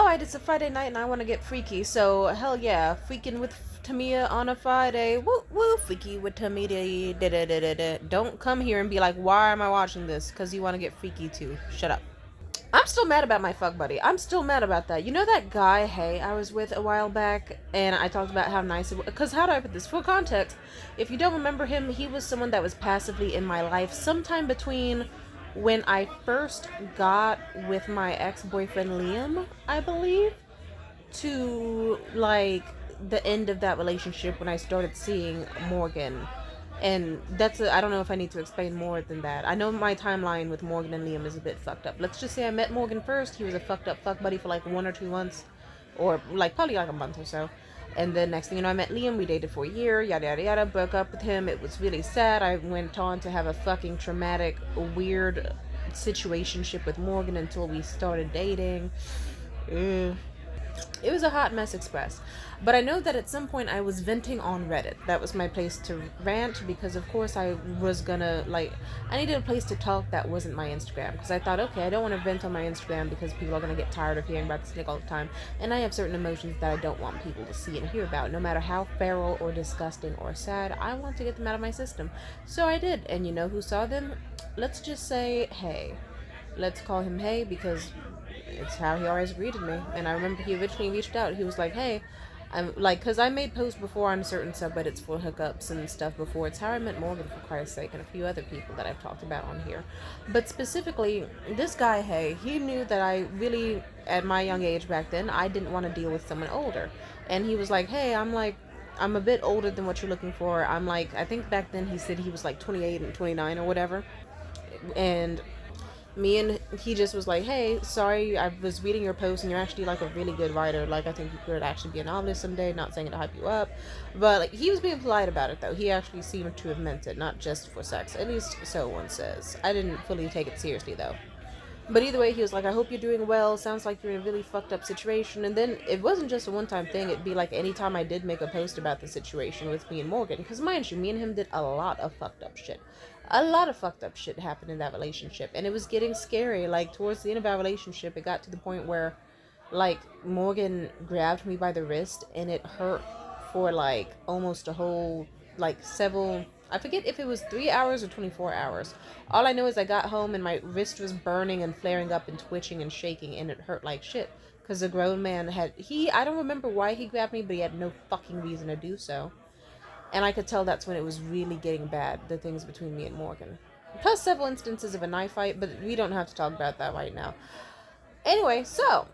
alright, it's a Friday night and I want to get freaky, so hell yeah, freaking with Tamia on a Friday. Woo woo, freaky with Tamia. Da, da, da, da, da. Don't come here and be like, why am I watching this? Because you want to get freaky too. Shut up. I'm still mad about my fuck buddy. I'm still mad about that. You know that guy, hey, I was with a while back, and I talked about how nice it was. Because how do I put this? For context, if you don't remember him, he was someone that was passively in my life sometime between when I first got with my ex-boyfriend Liam, I believe, to like the end of that relationship when I started seeing Morgan. And I don't know if I need to explain more than that. I know my timeline with Morgan and Liam is a bit fucked up. Let's just say I met Morgan first. He was a fucked up fuck buddy for like 1 or 2 months. Or like probably like a month or so. And then next thing you know, I met Liam. We dated for a year. Yada yada yada. Broke up with him. It was really sad. I went on to have a fucking traumatic, weird situationship with Morgan until we started dating. It was a hot mess express. But I know that at some point I was venting on Reddit. That was my place to rant because, of course, I was gonna, like, I needed a place to talk that wasn't my Instagram. Because I thought, okay, I don't want to vent on my Instagram because people are gonna get tired of hearing about this nigga all the time. And I have certain emotions that I don't want people to see and hear about. No matter how feral or disgusting or sad, I want to get them out of my system. So I did. And you know who saw them? Let's just say, hey. Let's call him Hey because it's how he always greeted me. And I remember he originally reached out. He was like, hey, I'm like, because I made posts before on certain subreddits for hookups and stuff before. It's how I met Morgan, for Christ's sake, and a few other people that I've talked about on here. But specifically, this guy, Hey, he knew that I really, at my young age back then, I didn't want to deal with someone older. And he was like, hey, I'm a bit older than what you're looking for. I'm like, I think back then he said he was like 28 and 29 or whatever. And me and he just was like, hey, sorry, I was reading your post and you're actually like a really good writer. Like, I think you could actually be a novelist someday. Not saying it to hype you up, but like, he was being polite about it though. He actually seemed to have meant it, not just for sex, at least so one says. I didn't fully take it seriously though. But either way, he was like, I hope you're doing well. Sounds like you're in a really fucked up situation. And then it wasn't just a one-time thing. It'd be like anytime I did make a post about the situation with me and Morgan. Because mind you, me and him did a lot of fucked up shit. A lot of fucked up shit happened in that relationship. And it was getting scary. Like, towards the end of our relationship, it got to the point where, like, Morgan grabbed me by the wrist. And it hurt for, like, almost a whole, like, several... I forget if it was 3 hours or 24 hours. All I know is I got home and my wrist was burning and flaring up and twitching and shaking, and it hurt like shit. Because the grown man I don't remember why he grabbed me, but he had no fucking reason to do so. And I could tell that's when it was really getting bad, the things between me and Morgan. Plus several instances of a knife fight, but we don't have to talk about that right now. Anyway, so...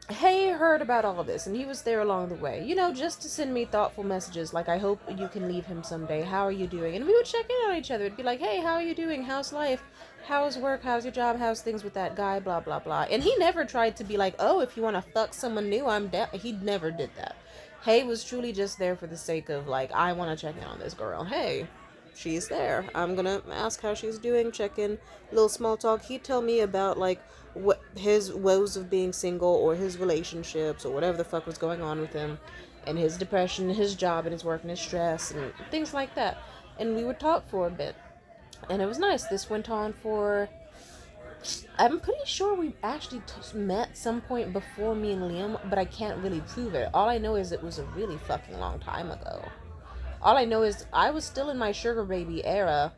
Hey heard about all of this, and he was there along the way, you know, just to send me thoughtful messages like, I hope you can leave him someday, how are you doing? And we would check in on each other. It'd be like, hey, how are you doing? How's life? How's work? How's your job? How's things with that guy? Blah blah blah. And he never tried to be like, oh, if you want to fuck someone new, I'm down. He never did that. Hey was truly just there for the sake of, like, I want to check in on this girl. Hey, she's there. I'm gonna ask how she's doing, check in, little small talk. He'd tell me about, like, what his woes of being single or his relationships or whatever the fuck was going on with him, and his depression, his job, and his work, and his stress, and things like that. And we would talk for a bit, and it was nice. This went on for... I'm pretty sure we actually met some point before me and Liam, but I can't really prove it. All I know is it was a really fucking long time ago. All I know is I was still in my sugar baby era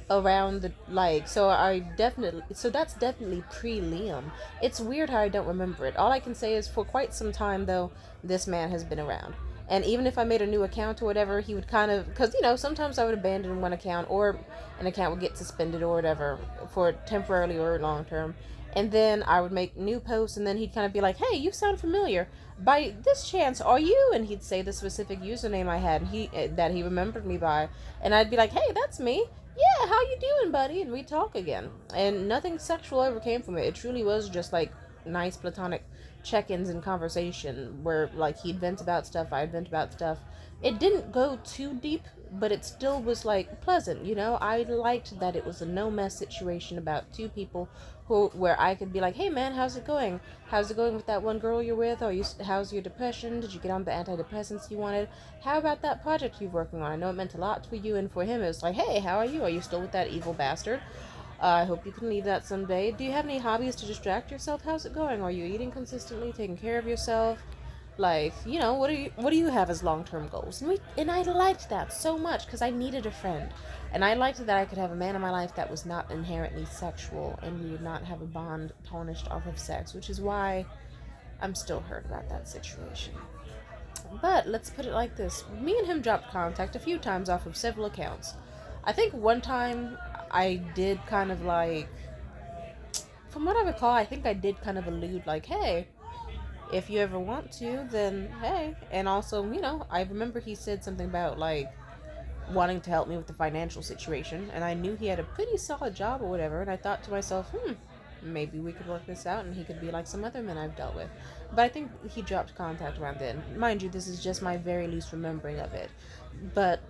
around the, like, so that's definitely pre-Liam. It's weird how I don't remember it. All I can say is for quite some time, though, this man has been around. And even if I made a new account or whatever, he would kind of, because, you know, sometimes I would abandon one account or an account would get suspended or whatever for temporarily or long term. And then I would make new posts, and then he'd kind of be like, hey, you sound familiar. By this chance, are you? And he'd say the specific username I had that he remembered me by. And I'd be like, hey, that's me. Yeah, how you doing, buddy? And we'd talk again. And nothing sexual ever came from it. It truly was just, like, nice platonic check-ins and conversation where, like, he'd vent about stuff, I'd vent about stuff. It didn't go too deep, but it still was, like, pleasant, you know? I liked that it was a no-mess situation about two people where I could be like, hey, man, how's it going? How's it going with that one girl you're with? How's your depression? Did you get on the antidepressants you wanted? How about that project you're working on? I know it meant a lot for you, and for him, it was like, hey, how are you? Are you still with that evil bastard? I hope you can leave that someday. Do you have any hobbies to distract yourself? How's it going? Are you eating consistently, taking care of yourself? Like, what do you have as long-term goals? And I liked that so much because I needed a friend. And I liked that I could have a man in my life that was not inherently sexual and we would not have a bond tarnished off of sex, which is why I'm still hurt about that situation. But let's put it like this. Me and him dropped contact a few times off of several accounts. I think one time I did kind of like, from what I recall, I think I did kind of allude like, hey, if you ever want to, then hey. And also, I remember he said something about like wanting to help me with the financial situation, and I knew he had a pretty solid job or whatever, and I thought to myself, maybe we could work this out and he could be like some other men I've dealt with. But I think he dropped contact around then. Mind you, this is just my very loose remembering of it. But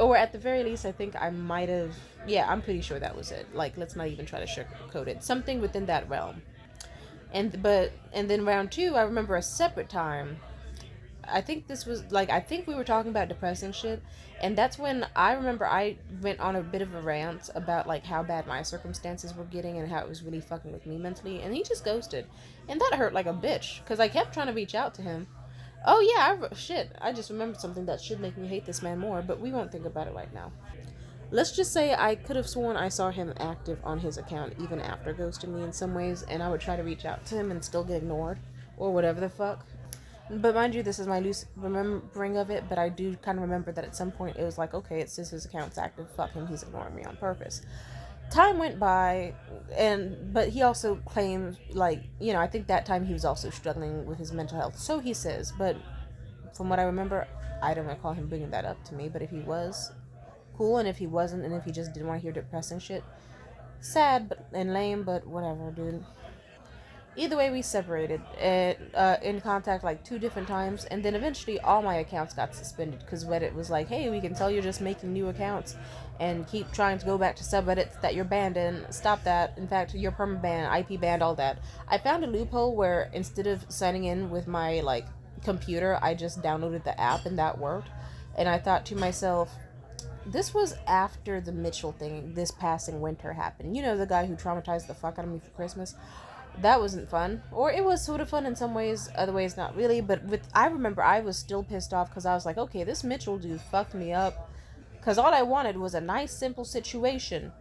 or at the very least, I think I might have. Yeah, I'm pretty sure that was it. Like, let's not even try to sugarcoat it. Something within that realm. And then round two, I remember a separate time. I think this was like, I think we were talking about depressing shit, and that's when I remember I went on a bit of a rant about like how bad my circumstances were getting and how it was really fucking with me mentally, and he just ghosted, and that hurt like a bitch because I kept trying to reach out to him. Oh yeah, shit, I just remembered something that should make me hate this man more, but we won't think about it right now. Let's just say I could have sworn I saw him active on his account even after ghosting me in some ways, and I would try to reach out to him and still get ignored, or whatever the fuck. But mind you, this is my loose remembering of it, but I do kind of remember that at some point it was like, okay, it's just his account's active, fuck him, he's ignoring me on purpose. Time went by, but he also claims, like, I think that time he was also struggling with his mental health, so he says, but from what I remember, I don't recall him bringing that up to me, but if he was, cool, and if he wasn't, and if he just didn't want to hear depressing shit, sad and lame, but whatever, dude. Either way, we separated in contact like two different times, and then eventually all my accounts got suspended because Reddit was like, hey, we can tell you're just making new accounts and keep trying to go back to subreddits that you're banned in. Stop that. In fact, you're perma banned, IP banned, all that. I found a loophole where instead of signing in with my like computer, I just downloaded the app and that worked. And I thought to myself, this was after the Mitchell thing this passing winter happened. You know, the guy who traumatized the fuck out of me for Christmas. That wasn't fun. Or it was sort of fun in some ways, other ways not really. But I remember I was still pissed off because I was like, okay, this Mitchell dude fucked me up. Because all I wanted was a nice, simple situation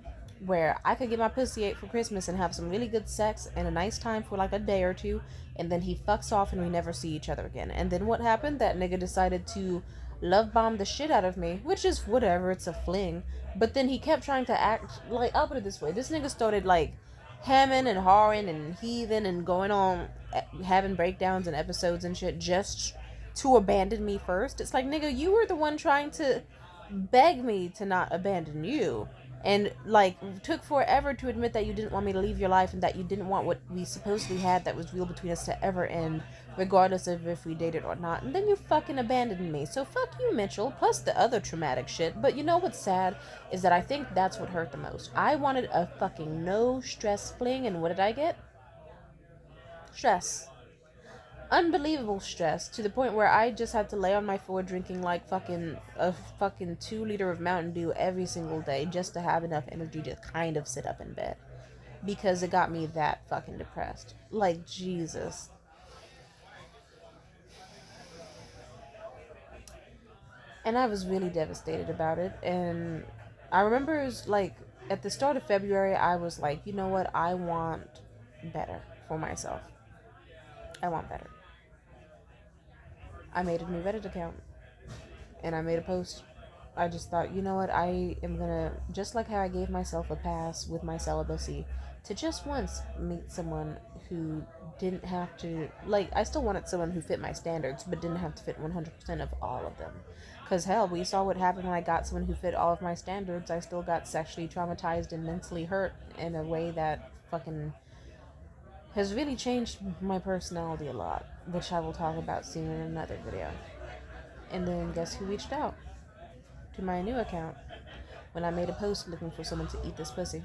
where I could get my pussy ate for Christmas and have some really good sex and a nice time for like a day or two. And then he fucks off and we never see each other again. And then what happened? That nigga decided to love bomb the shit out of me, which is whatever, it's a fling. But then he kept trying to act like, I'll put it this way, this nigga started like hemming and hawing and heaving and going on, having breakdowns and episodes and shit just to abandon me first. It's like, nigga, you were the one trying to beg me to not abandon you, and like took forever to admit that you didn't want me to leave your life and that you didn't want what we supposedly had that was real between us to ever end, regardless of if we dated or not. And then you fucking abandoned me. So fuck you, Mitchell, plus the other traumatic shit. But you know what's sad is that I think that's what hurt the most. I wanted a fucking no stress fling, and what did I get? Stress. Unbelievable stress to the point where I just had to lay on my floor drinking like fucking 2 liter of Mountain Dew every single day just to have enough energy to kind of sit up in bed because it got me that fucking depressed. Like, Jesus. And I was really devastated about it. And I remember it was like at the start of February, I was like, you know what? I want better for myself. I want better. I made a new Reddit account and I made a post. I just thought, you know what, I am gonna, just like how I gave myself a pass with my celibacy, to just once meet someone who didn't have to, like, I still wanted someone who fit my standards, but didn't have to fit 100% of all of them. Because, hell, we saw what happened when I got someone who fit all of my standards. I still got sexually traumatized and mentally hurt in a way that fucking has really changed my personality a lot, which I will talk about soon in another video. And then guess who reached out? To my new account when I made a post looking for someone to eat this pussy.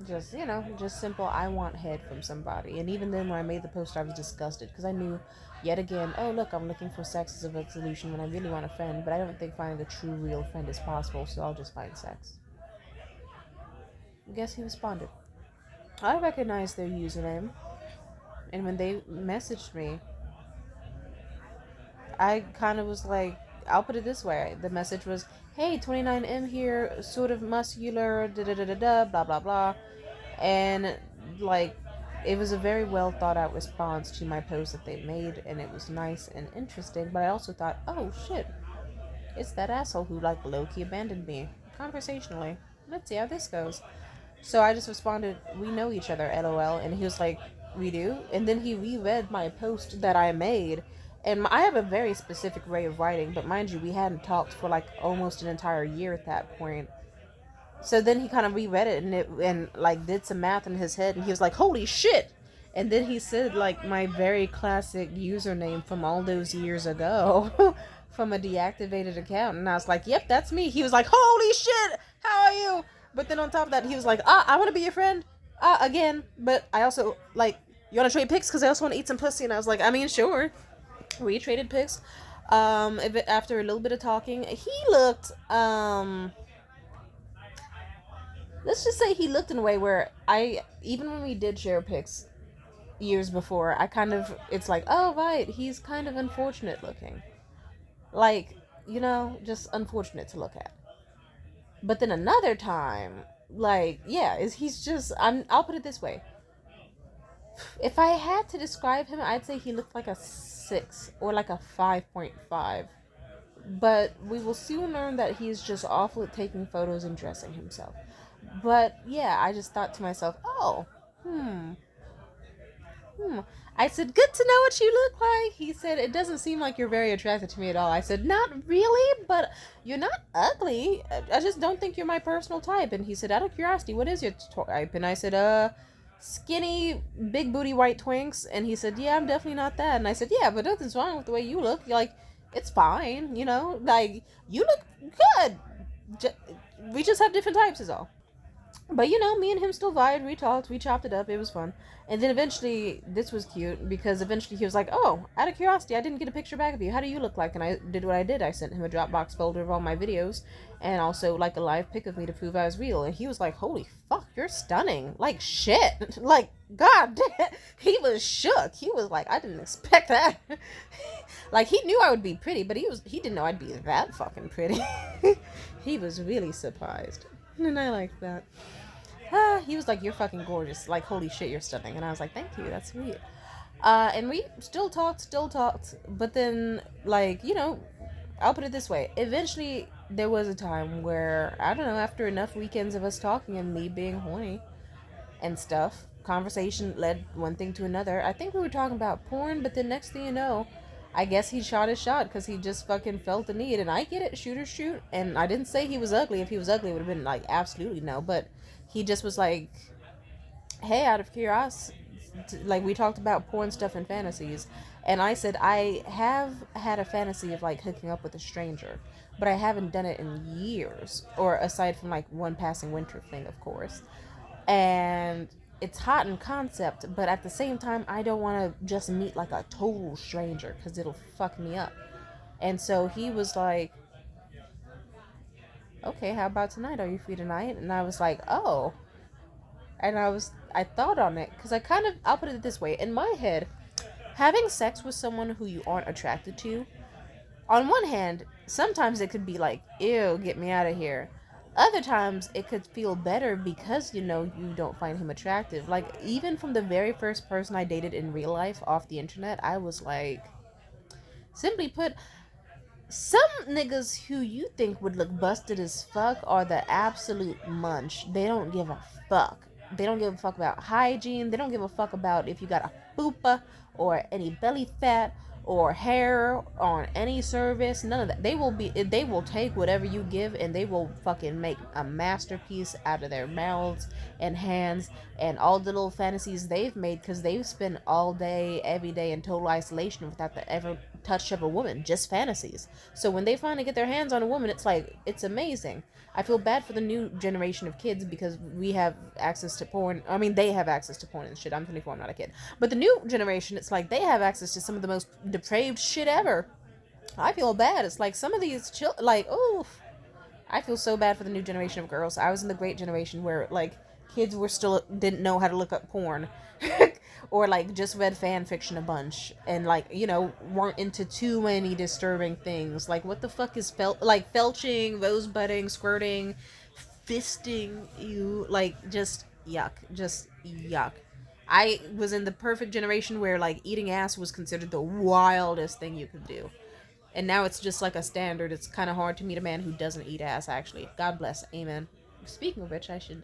Just, just simple, I want head from somebody. And even then, when I made the post, I was disgusted because I knew, yet again, oh, look, I'm looking for sex as a solution when I really want a friend, but I don't think finding a true, real friend is possible, so I'll just find sex. Guess he responded. I recognized their username, and when they messaged me, I kind of was like, I'll put it this way. The message was, hey, 29M here, sort of muscular, da da da da da, blah blah blah. And, like, it was a very well thought out response to my post that they made, and it was nice and interesting. But I also thought, oh shit, it's that asshole who, like, low key abandoned me conversationally. Let's see how this goes. So I just responded, we know each other, lol. And he was like, we do? And then he reread my post that I made. And I have a very specific way of writing, but mind you, we hadn't talked for like almost an entire year at that point. So then he kind of reread it and like did some math in his head, and he was like, holy shit. And then he said like my very classic username from all those years ago from a deactivated account. And I was like, yep, that's me. He was like, holy shit, how are you? But then on top of that, he was like, I want to be your friend again. But I also, like, you want to trade pics? Because I also want to eat some pussy. And I was like, I mean, sure. We traded pics. After a little bit of talking, he looked, let's just say he looked in a way where even when we did share pics years before, it's like, oh, right, he's kind of unfortunate looking. Like, just unfortunate to look at. But then another time, like, yeah, I'll put it this way. If I had to describe him, I'd say he looked like a 6 or like a 5.5. But we will soon learn that he's just awful at taking photos and dressing himself. But yeah, I just thought to myself, oh, I said, good to know what you look like. He said, it doesn't seem like you're very attracted to me at all. I said, not really, but you're not ugly. I just don't think you're my personal type. And he said, out of curiosity, what is your type? And I said, skinny, big booty white twinks. And he said, yeah, I'm definitely not that. And I said, yeah, but nothing's wrong with the way you look. You're like, it's fine, like, you look good. We just have different types is all. But me and him still vibed. We talked, we chopped it up, it was fun. And then eventually, this was cute, because eventually he was like, oh, out of curiosity, I didn't get a picture back of you, how do you look like? And I did what I did. I sent him a Dropbox folder of all my videos, and also like a live pic of me to prove I was real. And he was like, holy fuck, you're stunning, like shit. Like, god damn. He was shook. He was like, I didn't expect that. Like, he knew I would be pretty, but he didn't know I'd be that fucking pretty. He was really surprised, and I liked that. He was like, you're fucking gorgeous. Like, holy shit, you're stunning. And I was like, thank you, that's sweet. And we still talked. But then, like, I'll put it this way. Eventually, there was a time where, I don't know, after enough weekends of us talking and me being horny and stuff, conversation led one thing to another. I think we were talking about porn, but then next thing you know, I guess he shot his shot because he just fucking felt the need. And I get it, shoot or shoot. And I didn't say he was ugly. If he was ugly, it would have been like, absolutely no. But he just was like, hey, out of curiosity, like, we talked about porn stuff and fantasies. And I said, I have had a fantasy of, like, hooking up with a stranger, but I haven't done it in years, or aside from, like, one passing winter thing, of course. And it's hot in concept, but at the same time, I don't want to just meet, like, a total stranger, because it'll fuck me up. And so he was like, okay, how about tonight? Are you free tonight? And I was like, oh. And I thought on it, because I'll put it this way. In my head, having sex with someone who you aren't attracted to, on one hand, sometimes it could be like, ew, get me out of here. Other times, it could feel better because, you don't find him attractive. Like, even from the very first person I dated in real life off the internet, I was like, simply put, some niggas who you think would look busted as fuck are the absolute munch. They don't give a fuck. They don't give a fuck about hygiene. They don't give a fuck about if you got a fupa or any belly fat or hair on any service. None of that. They will take whatever you give, and they will fucking make a masterpiece out of their mouths and hands and all the little fantasies they've made, because they've spent all day, every day in total isolation without the ever touch of a woman, just fantasies. So when they finally get their hands on a woman, it's like, it's amazing. I feel bad for the new generation of kids, because we have access to porn. I mean, they have access to porn and shit. I'm 24, I'm not a kid. But the new generation, it's like they have access to some of the most depraved shit ever. I feel bad. It's like some of these like, oof. I feel so bad for the new generation of girls. I was in the great generation where, like, kids were still didn't know how to look up porn. Or like just read fan fiction a bunch and like, weren't into too many disturbing things. Like what the fuck is felching, rosebudding, squirting, fisting, you like just yuck. I was in the perfect generation where like eating ass was considered the wildest thing you could do. And now it's just like a standard. It's kind of hard to meet a man who doesn't eat ass, actually. God bless. Amen. Speaking of which, I should.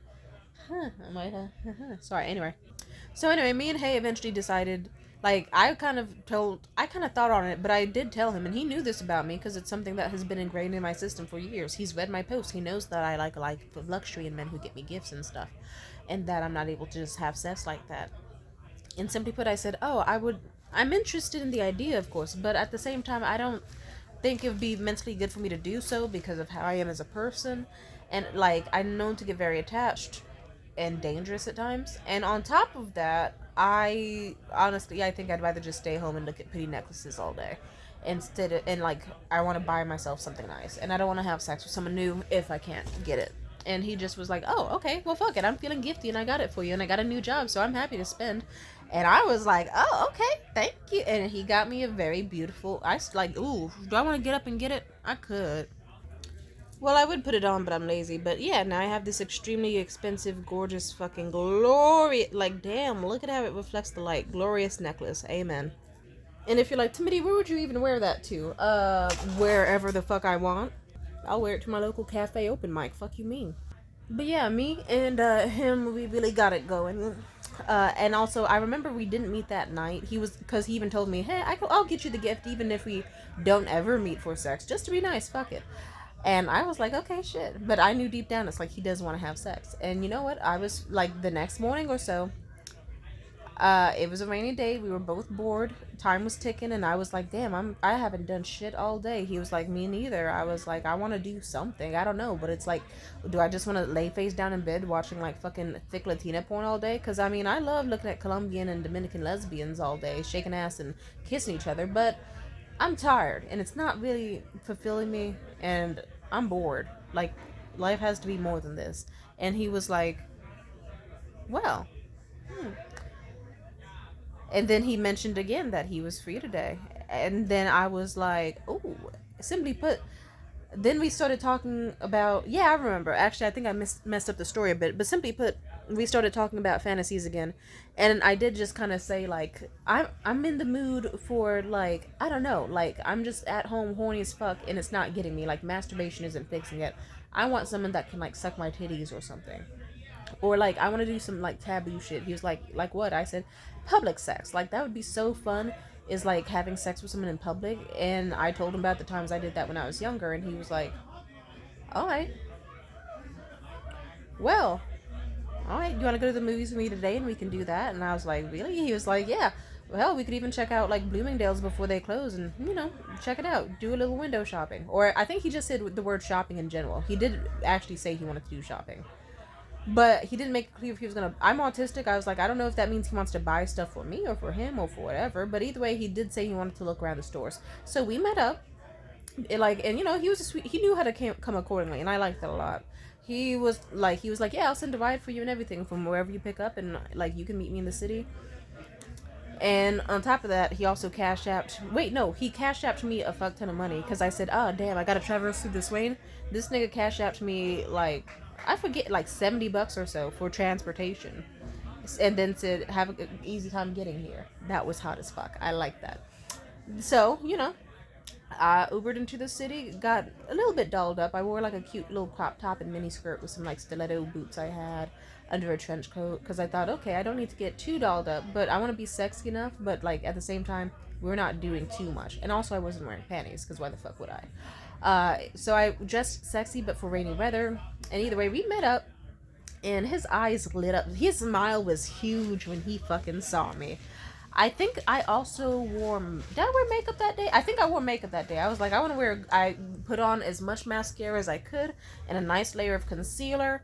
I might. Sorry, anyway. So, anyway, me and Hay eventually decided. Like, I kind of thought on it, but I did tell him, and he knew this about me because it's something that has been ingrained in my system for years. He's read my posts. He knows that I like a life of luxury and men who get me gifts and stuff. And that I'm not able to just have sex like that. And simply put, I said, "Oh, I'm interested in the idea, of course, but at the same time, I don't think it would be mentally good for me to do so because of how I am as a person. And, like, I'm known to get very attached and dangerous at times. And on top of that, I think I'd rather just stay home and look at pretty necklaces all day. And, like, I want to buy myself something nice. And I don't want to have sex with someone new if I can't get it." And he just was like, "Oh, okay, well, fuck it. I'm feeling gifty and I got it for you. And I got a new job, so I'm happy to spend." And I was like, "Oh, okay, thank you." And he got me a very beautiful, ooh, do I want to get up and get it? I could. Well, I would put it on, but I'm lazy. But yeah, now I have this extremely expensive, gorgeous, fucking glorious, like, damn, look at how it reflects the light. Glorious necklace. Amen. And if you're like, "Timothy, where would you even wear that to?" Wherever the fuck I want. I'll wear it to my local cafe open mic. Fuck you mean? But yeah, me and him, we really got it going. And also, I remember we didn't meet that night. Because he even told me, "Hey, I'll get you the gift even if we don't ever meet for sex. Just to be nice, fuck it." And I was like, "Okay, shit." But I knew deep down it's like he does want to have sex. And you know what? I was like, the next morning or so, it was a rainy day. We were both bored. Time was ticking, and I was like, "Damn, I haven't done shit all day." He was like, "Me neither." I was like, "I want to do something. I don't know, but it's like, do I just want to lay face down in bed watching like fucking thick Latina porn all day? Because I mean, I love looking at Colombian and Dominican lesbians all day, shaking ass and kissing each other, but I'm tired, and it's not really fulfilling me, and I'm bored. Like, life has to be more than this." And he was like, "Well." Hmm. And then he mentioned again that he was free today. And then I was like, "Oh, simply put." Then we started talking about, yeah, I remember. Actually, I think I messed up the story a bit. But simply put, we started talking about fantasies again. And I did just kind of say, like, I'm in the mood for, like, I don't know. Like, I'm just at home horny as fuck and it's not getting me. Like, masturbation isn't fixing it. I want someone that can, like, suck my titties or something. Or like I want to do some like taboo shit. He was like what? I said public sex. Like that would be so fun. Is like having sex with someone in public. And I told him about the times I did that when I was younger, and he was like, "All right, well, all right. You want to go to the movies with me today, and we can do that?" And I was like, "Really?" He was like, "Yeah. Well, we could even check out like Bloomingdale's before they close, and check it out. Do a little window shopping." Or I think he just said the word shopping in general. He did actually say he wanted to do shopping. But he didn't make it clear if he was gonna. I'm autistic. I was like, I don't know if that means he wants to buy stuff for me or for him or for whatever. But either way, he did say he wanted to look around the stores. So we met up. And he was a sweet. He knew how to come accordingly, and I liked that a lot. He was like, "Yeah, I'll send a ride for you and everything from wherever you pick up, and like you can meet me in the city." And on top of that, he also cashed out. Wait, no, he cashed out to me a fuck ton of money because I said, "Oh damn, I gotta traverse through this lane." This nigga cashed out to me like I forget like $70 or so for transportation, and then said, "Have an easy time getting here." That was hot as fuck. I like that. So I Ubered into the city, got a little bit dolled up. I wore like a cute little crop top and mini skirt with some like stiletto boots I had under a trench coat because I thought, okay, I don't need to get too dolled up, but I want to be sexy enough, but like at the same time, we're not doing too much. And also, I wasn't wearing panties because why the fuck would I? So I dressed sexy but for rainy weather. And either way, we met up and his eyes lit up. His smile was huge when he fucking saw me. I think I also wore. Did I wear makeup that day? I think I wore makeup that day. I was like, I want to wear. I put on as much mascara as I could and a nice layer of concealer.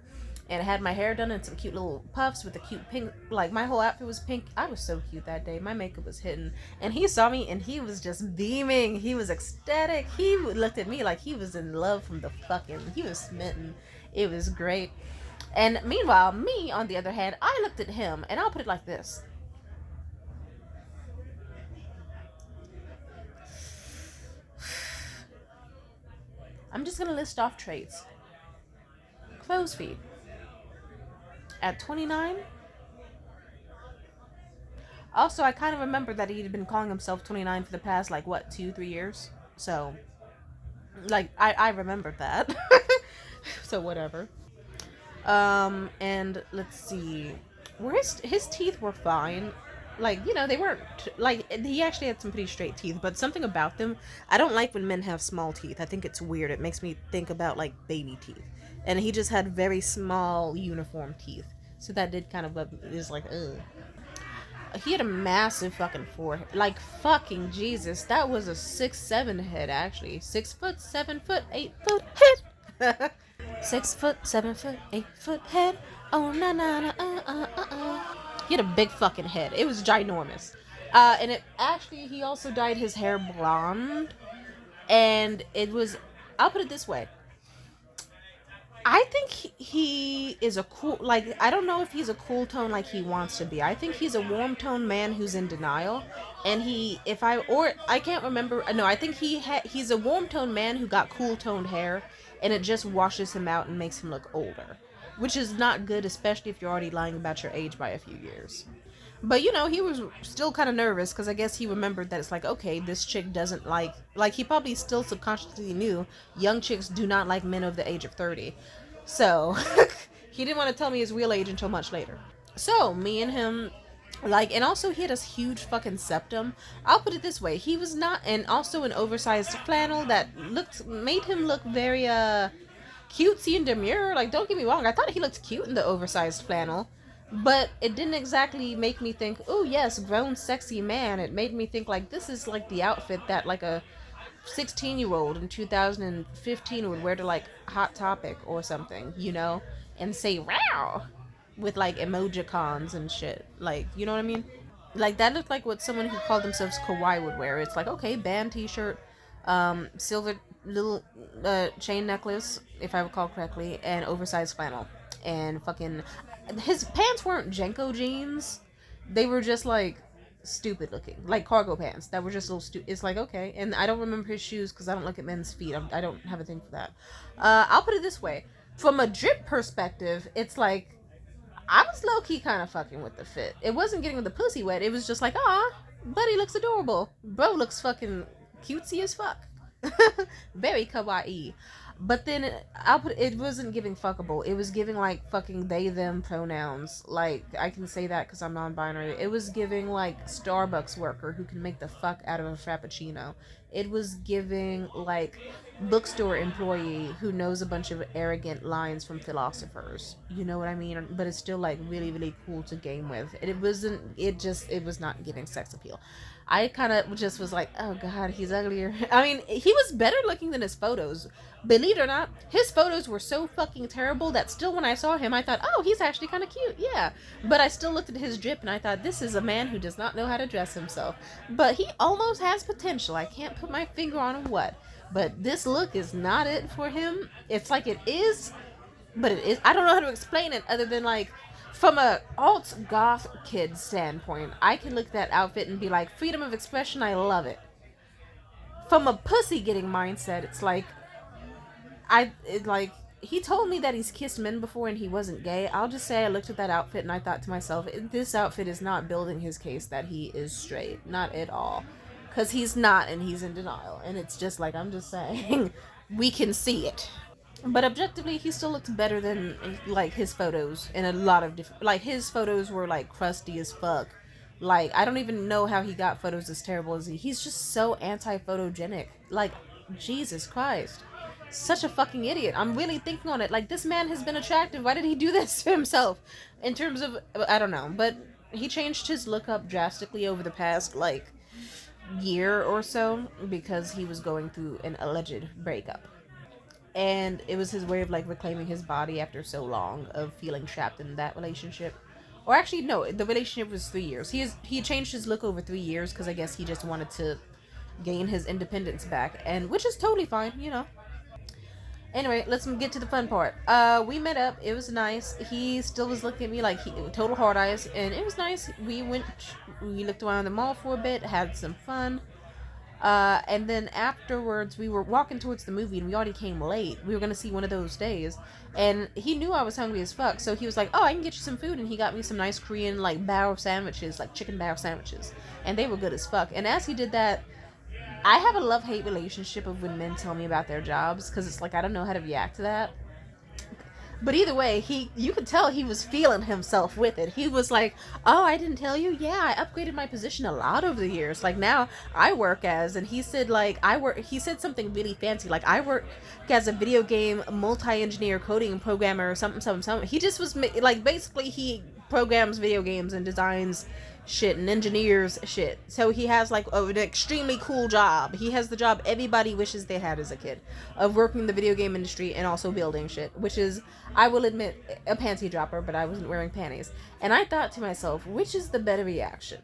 And I had my hair done in some cute little puffs with a cute pink. Like, my whole outfit was pink. I was so cute that day. My makeup was hidden. And he saw me and he was just beaming. He was ecstatic. He looked at me like he was in love from the fucking. He was smitten. It was great. And meanwhile, me, on the other hand, I looked at him, and I'll put it like this. I'm just gonna list off traits. Crow's feet. At 29. Also, I kind of remember that he'd been calling himself 29 for the past, like, what, 2, 3 years? So, like, I remembered that. So, whatever. And let's see. Where his teeth were fine. Like, they weren't, like, he actually had some pretty straight teeth, but something about them, I don't like when men have small teeth. I think it's weird. It makes me think about, like, baby teeth. And he just had very small, uniform teeth. So that did kind of, is like, ugh. He had a massive fucking forehead. Like, fucking Jesus. That was a 6'7" head, actually. 6 foot, 7 foot, 8 foot head. 6 foot, 7 foot, 8 foot head. Oh, na na na, He had a big fucking head. It was ginormous. And it actually, he also dyed his hair blonde. And it was, I'll put it this way. I think he is a cool, like, I don't know if he's a cool tone like he wants to be. I think he's a warm tone man who's in denial. And I can't remember, no, I think he's a warm tone man who got cool toned hair, and it just washes him out and makes him look older. Which is not good, especially if you're already lying about your age by a few years. But, he was still kind of nervous because I guess he remembered that it's like, okay, this chick doesn't like, he probably still subconsciously knew young chicks do not like men over the age of 30. So, he didn't want to tell me his real age until much later. So, me and him, like, and also he had a huge fucking septum. I'll put it this way, he was not, and also an oversized flannel that made him look very, cutesy and demure. Like, don't get me wrong, I thought he looked cute in the oversized flannel. But it didn't exactly make me think, oh yes, grown sexy man. It made me think like this is like the outfit that like a 16-year-old in 2015 would wear to like Hot Topic or something, and say "wow" with like emojicons and shit. Like, you know what I mean? Like that looked like what someone who called themselves kawaii would wear. It's like, okay, band t-shirt, silver little chain necklace, if I recall correctly, and oversized flannel. And fucking his pants weren't Jenko jeans. They were just like stupid looking, like cargo pants that were just a little stupid. It's like, okay. And I don't remember his shoes because I don't look at men's feet. I don't have a thing for that. I'll put it this way. From a drip perspective, it's like I was low-key kind of fucking with the fit. It wasn't getting the pussy wet. It was just like, buddy looks adorable. Bro looks fucking cutesy as fuck. Very kawaii. But then it wasn't giving fuckable. It was giving like fucking they them pronouns. Like, I can say that because I'm non-binary. It was giving like Starbucks worker who can make the fuck out of a frappuccino. It was giving like bookstore employee who knows a bunch of arrogant lines from philosophers. You know what I mean? But it's still like really, really cool to game with. It was not giving sex appeal. I kind of just was like, oh god, he's uglier. I mean, he was better looking than his photos. Believe it or not, his photos were so fucking terrible that still when I saw him, I thought, oh, he's actually kind of cute, yeah. But I still looked at his drip and I thought, this is a man who does not know how to dress himself. But he almost has potential. I can't put my finger on what. But this look is not it for him. It's like it is, but it is. I don't know how to explain it other than like, from a alt goth kid standpoint, I can look at that outfit and be like, freedom of expression, I love it. From a pussy getting mindset, it's like, he told me that he's kissed men before and he wasn't gay. I'll just say I looked at that outfit and I thought to myself, this outfit is not building his case that he is straight. Not at all. Because he's not, and he's in denial. And it's just like, I'm just saying, we can see it. But objectively, he still looks better than, like, his photos in a lot of different... Like, his photos were, like, crusty as fuck. Like, I don't even know how he got photos as terrible as he's just so anti-photogenic. Like, Jesus Christ. Such a fucking idiot. I'm really thinking on it. Like, this man has been attractive. Why did he do this to himself? In terms of... I don't know. But he changed his look up drastically over the past, like, year or so. Because he was going through an alleged breakup. And it was his way of like reclaiming his body after so long of feeling trapped in that relationship. Or actually, no, the relationship was 3 years. He changed his look over 3 years because I guess he just wanted to gain his independence back, and which is totally fine, Anyway, let's get to the fun part. We met up. It was nice. He still was looking at me like he total hard eyes, and it was nice. We looked around the mall for a bit, had some fun. And then afterwards, we were walking towards the movie, and we already came late. We were gonna see One of Those Days, and he knew I was hungry as fuck, so he was like, "Oh, I can get you some food," and he got me some nice Korean like bao sandwiches, like chicken bao sandwiches, and they were good as fuck. And as he did that, I have a love-hate relationship of when men tell me about their jobs, because it's like I don't know how to react to that. But either way, you could tell he was feeling himself with it. He was like, "Oh, I didn't tell you? Yeah, I upgraded my position a lot over the years. Like now I work as," and he said like he said something really fancy like I work as a video game multi-engineer coding programmer or something. He just was like basically he programs video games and designs shit and engineers shit. So he has like an extremely cool job. He has the job everybody wishes they had as a kid, of working in the video game industry and also building shit, which is, I will admit, a panty dropper, but I wasn't wearing panties. And I thought to myself, which is the better reaction?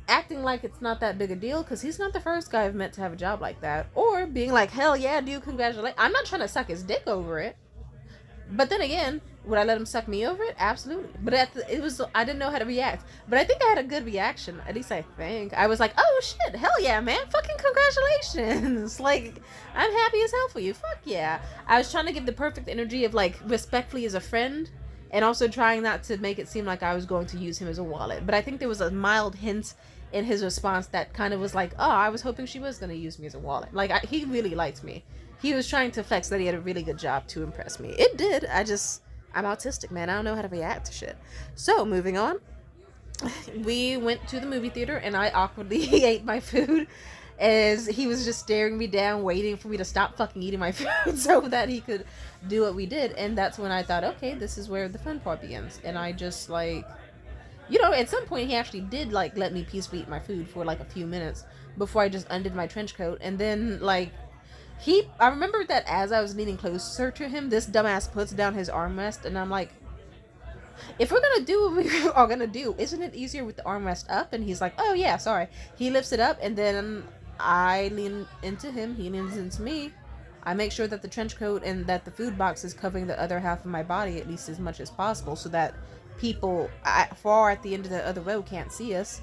Acting like it's not that big a deal, because he's not the first guy I've met to have a job like that, or being like, "Hell yeah, dude, congratulations." I'm not trying to suck his dick over it. But then again, would I let him suck me over it? Absolutely. But I didn't know how to react. But I think I had a good reaction. At least I think. I was like, "Oh shit, hell yeah, man. Fucking congratulations." Like, I'm happy as hell for you. Fuck yeah. I was trying to give the perfect energy of like respectfully as a friend, and also trying not to make it seem like I was going to use him as a wallet. But I think there was a mild hint in his response that kind of was like, "Oh, I was hoping she was going to use me as a wallet." Like, he really liked me. He was trying to flex that he had a really good job to impress me. It did. I'm autistic, man. I don't know how to react to shit. So, moving on. We went to the movie theater, and I awkwardly ate my food as he was just staring me down, waiting for me to stop fucking eating my food so that he could do what we did. And that's when I thought, okay, this is where the fun part begins. And I just, like, at some point he actually did, like, let me peacefully eat my food for, like, a few minutes before I just undid my trench coat. And then, like, I remember that as I was leaning closer to him, this dumbass puts down his armrest, and I'm like, "If we're gonna do what we are gonna do, isn't it easier with the armrest up?" And he's like, "Oh yeah, sorry." He lifts it up, and then I lean into him, he leans into me. I make sure that the trench coat and that the food box is covering the other half of my body at least as much as possible, so that people far at the end of the other row can't see us.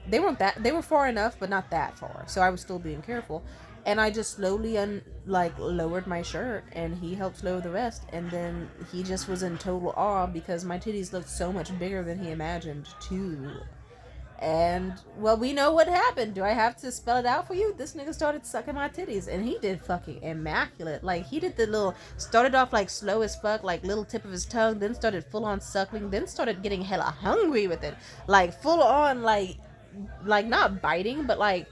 They were far enough, but not that far, so I was still being careful. And I just slowly lowered my shirt, and he helped lower the rest, and then he just was in total awe because my titties looked so much bigger than he imagined too. And well, we know what happened. Do I have to spell it out for you? This nigga started sucking my titties, and he did fucking immaculate. Like, he did started off like slow as fuck, like little tip of his tongue, then started full on suckling, then started getting hella hungry with it, like full on like not biting, but like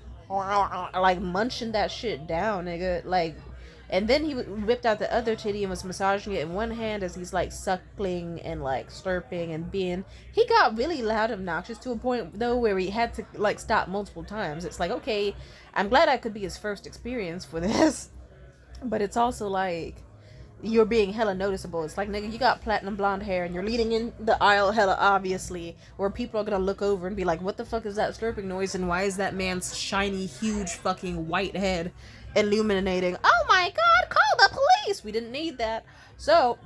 munching that shit down, nigga. Like, and then he whipped out the other titty and was massaging it in one hand as he's like suckling and like slurping and being. He got really loud and obnoxious to a point though where he had to like stop multiple times. It's like, okay, I'm glad I could be his first experience for this, but it's also like, you're being hella noticeable. It's like, nigga, you got platinum blonde hair and you're leading in the aisle hella obviously, where people are gonna look over and be like, "What the fuck is that slurping noise, and why is that man's shiny huge fucking white head illuminating? Oh my god, call the police!" We didn't need that. So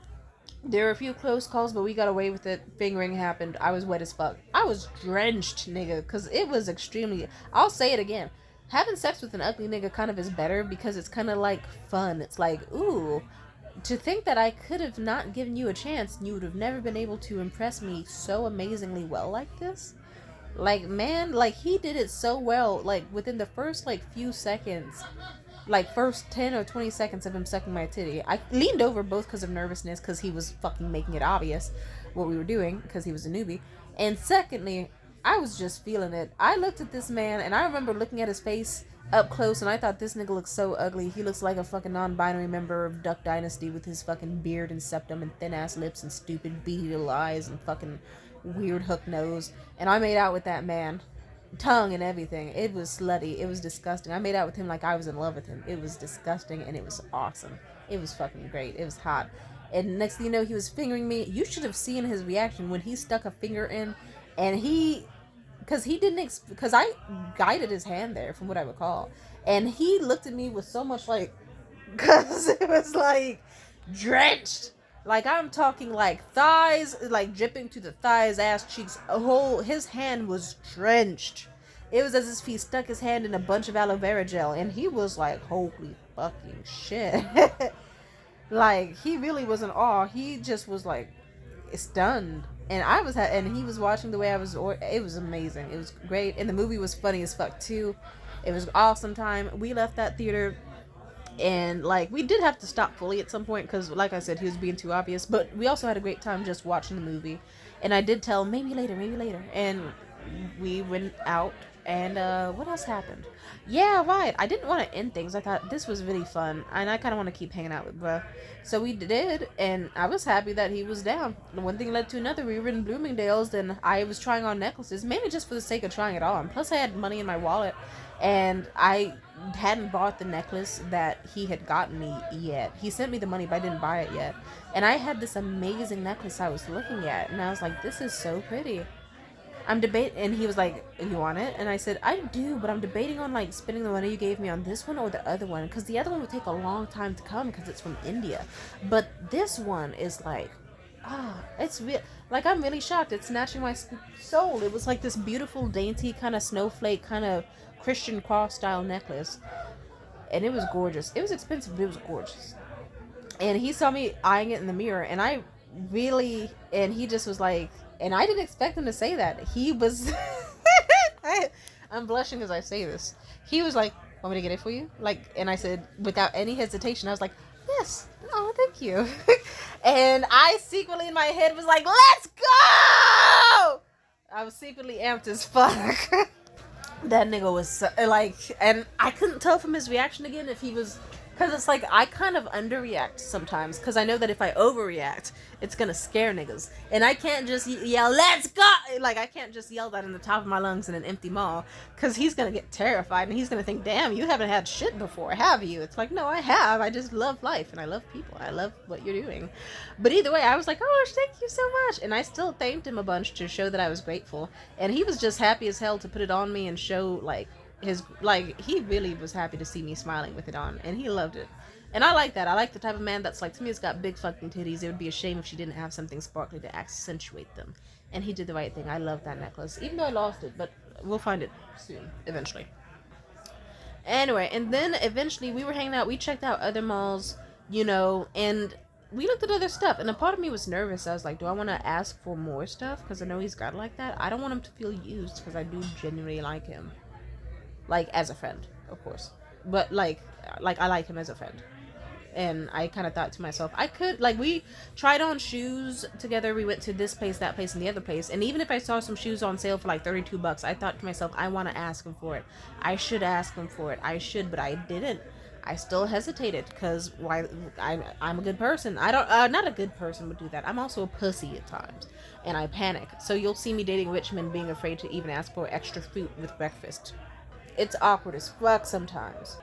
there were a few close calls, but we got away with it. Fingering happened. I was wet as fuck. I was drenched, nigga, because it was extremely, I'll say it again, having sex with an ugly nigga kind of is better because it's kind of like fun. It's like, ooh, to think that I could have not given you a chance and you would have never been able to impress me so amazingly well like this. Like, man, like, he did it so well. Like, within the first, like, few seconds, like, first 10 or 20 seconds of him sucking my titty, I leaned over both because of nervousness, because he was fucking making it obvious what we were doing, because he was a newbie. And secondly, I was just feeling it. I looked at this man, and I remember looking at his face up close, and I thought, this nigga looks so ugly. He looks like a fucking non-binary member of Duck Dynasty with his fucking beard and septum and thin-ass lips and stupid beady little eyes and fucking weird hook nose. And I made out with that man. Tongue and everything. It was slutty. It was disgusting. I made out with him like I was in love with him. It was disgusting, and it was awesome. It was fucking great. It was hot. And next thing you know, he was fingering me. You should have seen his reaction when he stuck a finger in, and because I guided his hand there from what I recall, and he looked at me with so much like because it was like drenched. Like I'm talking like thighs, like dripping to the thighs, ass cheeks. His hand was drenched. It was as if he stuck his hand in a bunch of aloe vera gel, and he was like, "Holy fucking shit!" Like he really was in awe. He just was like stunned, and and he was watching the way I was. It was amazing. It was great, and the movie was funny as fuck too. It was awesome time. We left that theater, and like we did have to stop fully at some point because, like I said, he was being too obvious. But we also had a great time just watching the movie, and I did tell him maybe later, and we went out. And what else happened? Yeah, right. I didn't want to end things. I thought this was really fun, and I kind of want to keep hanging out with bruh. So we did, and I was happy that he was down. One thing led to another. We were in Bloomingdale's, and I was trying on necklaces, mainly just for the sake of trying it on. Plus, I had money in my wallet, and I hadn't bought the necklace that he had gotten me yet. He sent me the money, but I didn't buy it yet. And I had this amazing necklace I was looking at, and I was like, this is so pretty. I'm debating, and he was like, you want it? And I said, I do, but I'm debating on like spending the money you gave me on this one or the other one, because the other one would take a long time to come because it's from India, but this one is like, it's real. Like I'm really shocked. It's snatching my soul. It was like this beautiful, dainty kind of snowflake, kind of Christian cross style necklace, and it was gorgeous. It was expensive, but it was gorgeous. And he saw me eyeing it in the mirror, and he just was like, and I didn't expect him to say that. He was, I'm blushing as I say this. He was like, want me to get it for you? Like, and I said, without any hesitation, I was like, yes. Oh, thank you. And I secretly in my head was like, let's go! I was secretly amped as fuck. That nigga was like, and I couldn't tell from his reaction again if he was, because it's like I kind of underreact sometimes because I know that if I overreact, it's gonna scare niggas, and I can't just yell "Let's go!" Like I can't just yell that in the top of my lungs in an empty mall because he's gonna get terrified and he's gonna think, "Damn, you haven't had shit before, have you?" It's like, no, I have. I just love life and I love people. I love what you're doing. But either way, I was like, "Oh, thank you so much," and I still thanked him a bunch to show that I was grateful, and he was just happy as hell to put it on me and show like he really was happy to see me smiling with it on, and he loved it. And I like that. I like the type of man that's like, to me, it's got big fucking titties. It would be a shame if she didn't have something sparkly to accentuate them. And he did the right thing. I love that necklace, even though I lost it, but we'll find it soon, eventually. Anyway, and then eventually we were hanging out. We checked out other malls, and we looked at other stuff. And a part of me was nervous. I was like, do I want to ask for more stuff? Because I know he's got like that. I don't want him to feel used because I do genuinely like him. Like, as a friend, of course. But, like I like him as a friend. And I kind of thought to myself, I could, like, we tried on shoes together. We went to this place, that place, and the other place. And even if I saw some shoes on sale for, like, $32, I thought to myself, I want to ask him for it. I should ask him for it. I should, but I didn't. I still hesitated, because I'm a good person. I don't, not a good person would do that. I'm also a pussy at times. And I panic. So you'll see me dating rich men being afraid to even ask for extra fruit with breakfast. It's awkward as fuck sometimes.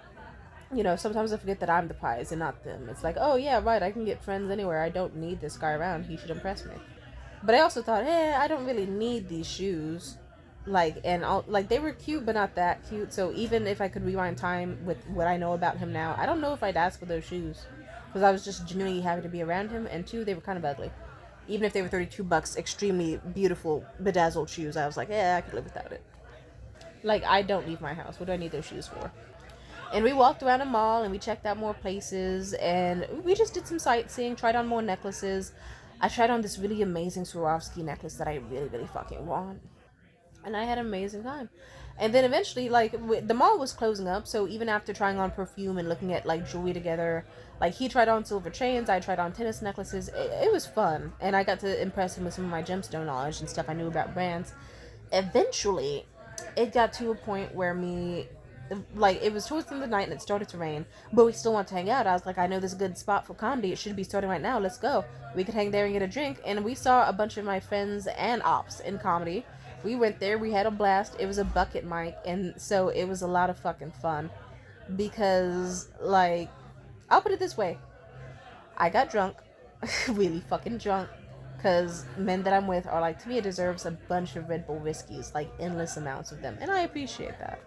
Sometimes I forget that I'm the prize and not them. It's like, oh yeah, right, I can get friends anywhere. I don't need this guy around. He should impress me. But I also thought, hey, I don't really need these shoes. They were cute, but not that cute. So even if I could rewind time with what I know about him now, I don't know if I'd ask for those shoes. Because I was just genuinely happy to be around him. And two, they were kind of ugly. Even if they were $32, extremely beautiful, bedazzled shoes, I was like, yeah, I could live without it. Like, I don't leave my house. What do I need those shoes for? And we walked around the mall and we checked out more places and we just did some sightseeing, tried on more necklaces. I tried on this really amazing Swarovski necklace that I really, really fucking want. And I had an amazing time. And then eventually, the mall was closing up, so even after trying on perfume and looking at, jewelry together, he tried on silver chains, I tried on tennis necklaces. It was fun. And I got to impress him with some of my gemstone knowledge and stuff I knew about brands. Eventually, it got to a point where it was towards the end of the night and it started to rain, but we still want to hang out. I was like, I know this is a good spot for comedy. It should be starting right now. Let's go. We could hang there and get a drink. And we saw a bunch of my friends and ops in comedy. We went there. We had a blast. It was a bucket mic. And so it was a lot of fucking fun because, I'll put it this way. I got drunk, really fucking drunk, because men that I'm with are like, to me, it deserves a bunch of Red Bull whiskeys, endless amounts of them. And I appreciate that.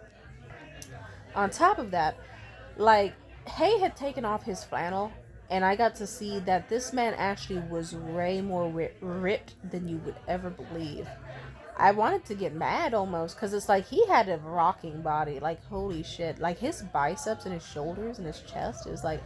On top of that, Hay had taken off his flannel, and I got to see that this man actually was way more ripped than you would ever believe. I wanted to get mad almost because it's like he had a rocking body. Like, holy shit. Like, his biceps and his shoulders and his chest is like.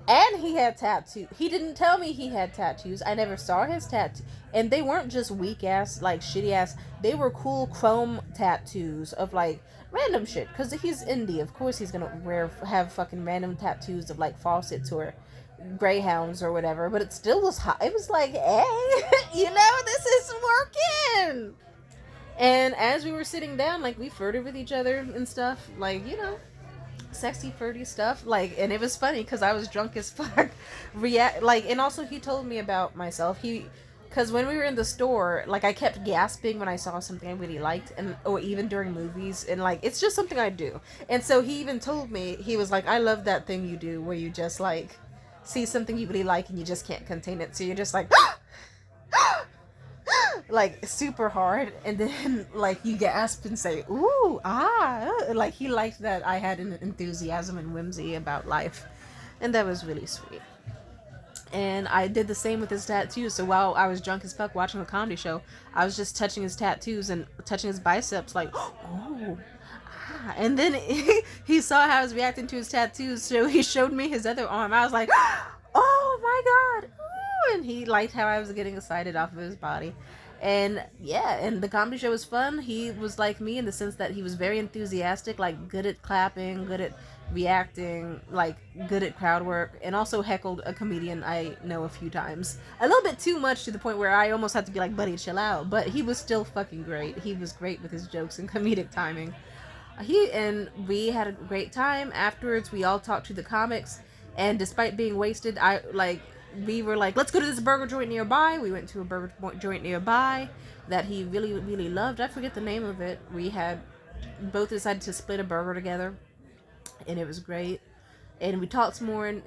And he had tattoos. He didn't tell me he had tattoos. I never saw his tattoo. And they weren't just weak ass, like shitty ass. They were cool chrome tattoos of like random shit. Because he's indie. Of course he's gonna have fucking random tattoos of like faucets or greyhounds or whatever. But it still was hot. It was like, hey, this is working. And as we were sitting down, like, we flirted with each other and stuff, like, sexy, flirty stuff, like, and it was funny, because I was drunk as fuck, and also he told me about myself, because when we were in the store, like, I kept gasping when I saw something I really liked, or even during movies, and, like, it's just something I do, and so he even told me, he was like, I love that thing you do, where you just, like, see something you really like, and you just can't contain it, so you're just like, like super hard, and then like you gasp and say ooh like he liked that I had an enthusiasm and whimsy about life, and that was really sweet. And I did the same with his tattoos. So while I was drunk as fuck watching a comedy show, I was just touching his tattoos and touching his biceps like oh and then he saw how I was reacting to his tattoos, so he showed me his other arm. I was like oh my god. Ooh, and he liked how I was getting excited off of his body. And yeah, and the comedy show was fun. He was like me in the sense that he was very enthusiastic, like good at clapping, good at reacting, like good at crowd work, and also heckled a comedian I know a few times. A little bit too much, to the point where I almost had to be like, buddy, chill out. But he was still fucking great. He was great with his jokes and comedic timing. We had a great time. Afterwards, we all talked to the comics, and despite being wasted, we were like, let's go to this burger joint nearby. We went to a burger joint nearby that he really, really loved. I forget the name of it. We had both decided to split a burger together, and it was great. And we talked some more, and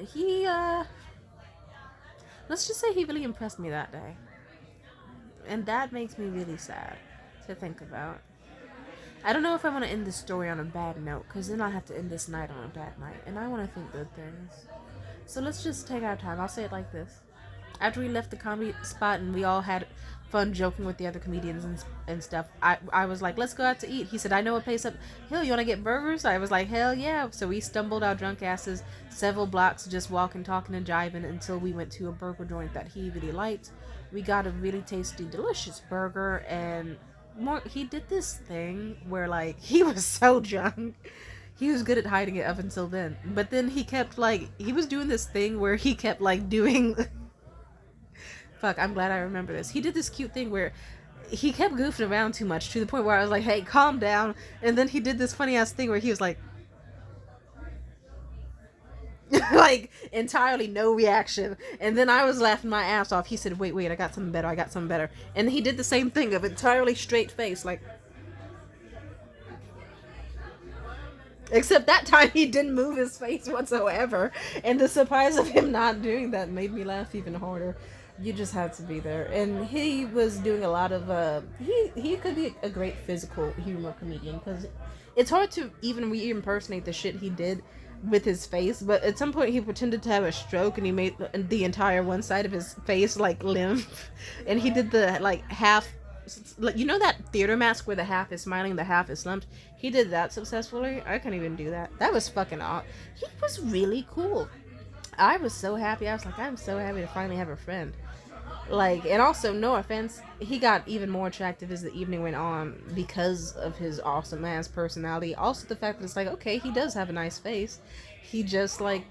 let's just say he really impressed me that day. And that makes me really sad to think about. I don't know if I want to end this story on a bad note, because then I'll have to end this night on a bad night, and I want to think good things. So let's just take our time. I'll say it like this. After we left the comedy spot and we all had fun joking with the other comedians and stuff, I was like, let's go out to eat. He said, I know a place up hill. You want to get burgers? I was like, hell yeah. So we stumbled our drunk asses several blocks just walking, talking, and jiving until we went to a burger joint that he really liked. We got a really tasty, delicious burger, and he did this thing where, like, he was so drunk. He was good at hiding it up until then. But then he kept, like, he was doing this thing where he kept, like, doing... Fuck, I'm glad I remember this. He did this cute thing where he kept goofing around too much, to the point where I was like, hey, calm down. And then he did this funny-ass thing where he was like... like, entirely no reaction. And then I was laughing my ass off. He said, wait, I got something better. And he did the same thing of entirely straight face, like... Except that time he didn't move his face whatsoever. And the surprise of him not doing that made me laugh even harder. You just had to be there. And he was doing a lot of... He could be a great physical humor comedian, because it's hard to even re-impersonate the shit he did with his face. But at some point he pretended to have a stroke, and he made the entire one side of his face, like, limp. And he did the, like, half... You know that theater mask where the half is smiling, the half is slumped? He did that successfully. I can't even do that. That was fucking awesome. He was really cool. I was so happy. I was like, I'm so happy to finally have a friend. Like, and also, no offense, he got even more attractive as the evening went on because of his awesome ass personality. Also, the fact that it's like, okay, he does have a nice face. He just, like,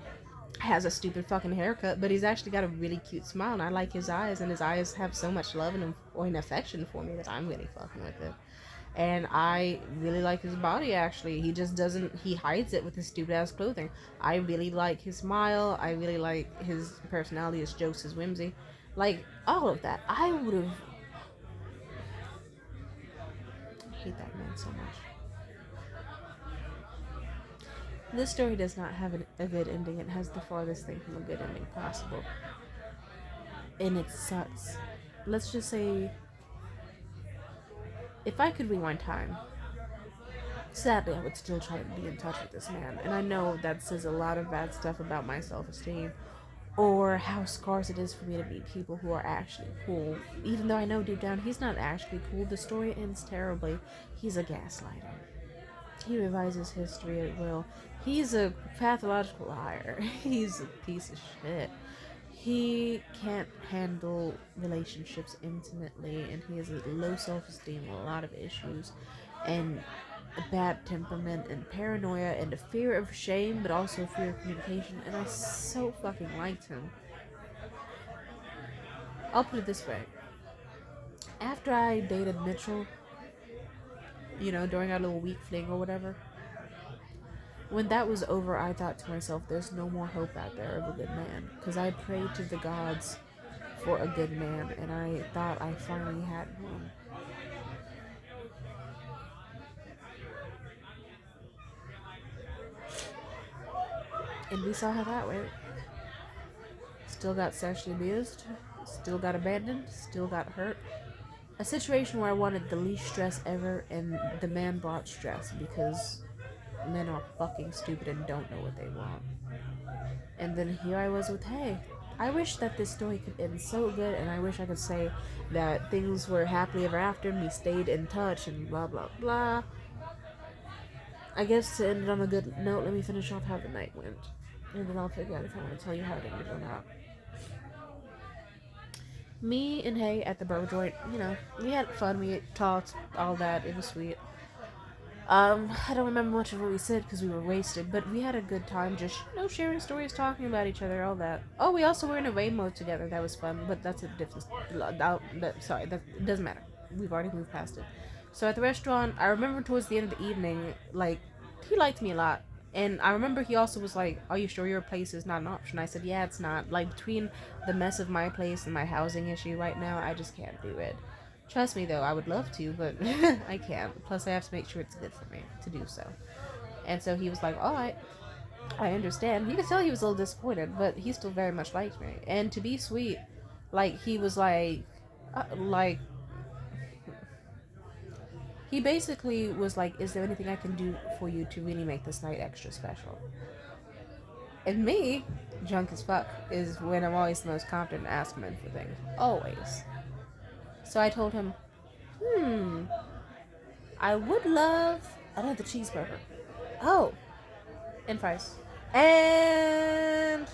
has a stupid fucking haircut, but he's actually got a really cute smile, and I like his eyes, and his eyes have so much love and affection for me that I'm really fucking with it. And I really like his body, actually. He just doesn't, he hides it with his stupid ass clothing. I really like his smile. I really like his personality, his jokes, his whimsy. Like, all of that. I hate that man so much. This story does not have a good ending. It has the farthest thing from a good ending possible. And it sucks. Let's just say, if I could rewind time, Sadly, I would still try to be in touch with this man, and I know that says a lot of bad stuff about my self-esteem, or how scarce it is for me to meet people who are actually cool. Even though I know deep down he's not actually cool, the story ends terribly. He's a gaslighter. He revises history at will. He's a pathological liar. He's a piece of shit. He can't handle relationships intimately, and he has a low self-esteem, a lot of issues, and a bad temperament, and paranoia, and a fear of shame, but also fear of communication, and I so fucking liked him. I'll put it this way. After I dated Mitchell, during our little week fling or whatever, when that was over, I thought to myself, there's no more hope out there of a good man. Because I prayed to the gods for a good man, and I thought I finally had one. And we saw how that went. Still got sexually abused, still got abandoned, still got hurt. A situation where I wanted the least stress ever, and the man brought stress because men are fucking stupid and don't know what they want. And then here I was with Hay. I wish that this story could end so good, and I wish I could say that things were happily ever after and we stayed in touch and blah blah blah. I guess to end it on a good note, let me finish off how the night went. And then I'll figure out if I want to tell you how it ended or not. Me and Hay at the bro joint, we had fun, we talked, all that, it was sweet. I don't remember much of what we said because we were wasted, but we had a good time just, sharing stories, talking about each other, all that. Oh, we also were in a rainbow together, that was fun, but that's a different, that it doesn't matter. We've already moved past it. So at the restaurant, I remember towards the end of the evening, like, he liked me a lot. And I remember he also was like, are you sure your place is not an option? I said, yeah, it's not. Like, between the mess of my place and my housing issue right now, I just can't do it. Trust me, though, I would love to, but I can't. Plus, I have to make sure it's good for me to do so. And so he was like, all right, I understand. You could tell he was a little disappointed, but he still very much liked me. And to be sweet, he was he basically was like, is there anything I can do for you to really make this night extra special? And me, drunk as fuck, is when I'm always the most confident and ask men for things. Always. So I told him, I would love another cheeseburger. Oh, and fries. And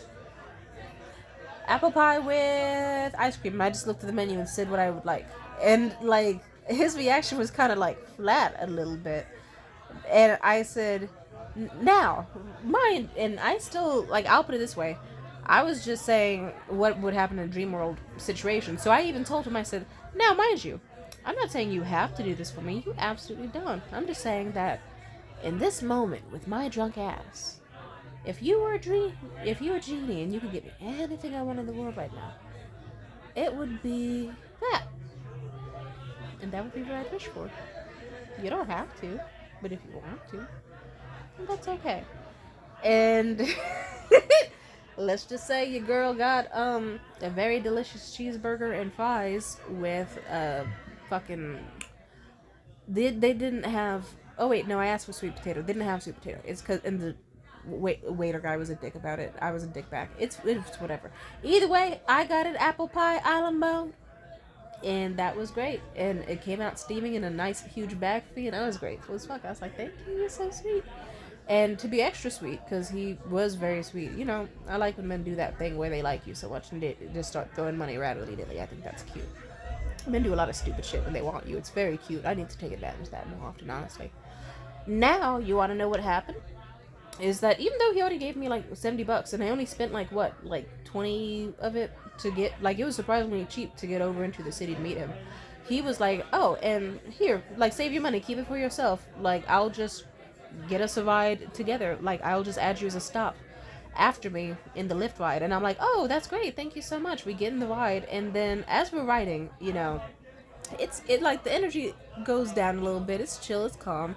apple pie with ice cream. I just looked at the menu and said what I would like. And, his reaction was kind of, flat a little bit. And I said, now, mine, and I still, I'll put it this way. I was just saying what would happen in a dream world situation. So I even told him, I said, now, mind you, I'm not saying you have to do this for me. You absolutely don't. I'm just saying that in this moment, with my drunk ass, if you were a genie and you could give me anything I want in the world right now, it would be that. And that would be what I'd wish for. You don't have to, but if you want to, then that's okay. And let's just say your girl got a very delicious cheeseburger and fries with fucking. They didn't have. Oh wait, no, I asked for sweet potato. They didn't have sweet potato. It's because the waiter guy was a dick about it. I was a dick back. It's whatever. Either way, I got an apple pie island bone. And that was great. And it came out steaming in a nice huge bag for me, and I was grateful as fuck. I was like, thank you, you're so sweet. And to be extra sweet, because he was very sweet. I like when men do that thing where they like you so much and they just start throwing money around willy-nilly. I think that's cute. Men do a lot of stupid shit when they want you. It's very cute. I need to take advantage of that more often, honestly. Now, you want to know what happened? Is that even though he already gave me $70 and I only spent 20 of it to get it was surprisingly cheap to get over into the city to meet him. He was like, oh, and here, save your money, keep it for yourself. I'll just get us a ride together. I'll just add you as a stop after me in the Lyft ride. And I'm like, oh, that's great, thank you so much. We get in the ride, and then as we're riding, the energy goes down a little bit. It's chill, it's calm.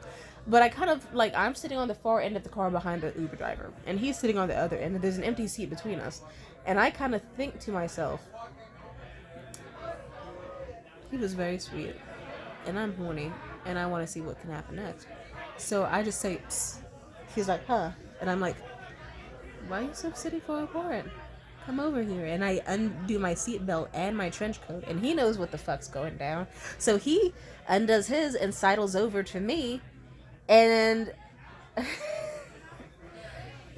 But I kind of, I'm sitting on the far end of the car behind the Uber driver, and he's sitting on the other end, and there's an empty seat between us. And I kind of think to myself, he was very sweet, and I'm horny, and I want to see what can happen next. So I just say, psst. He's like, huh? And I'm like, why are you so city for a warrant? Come over here. And I undo my seatbelt and my trench coat, and he knows what the fuck's going down. So he undoes his and sidles over to me, and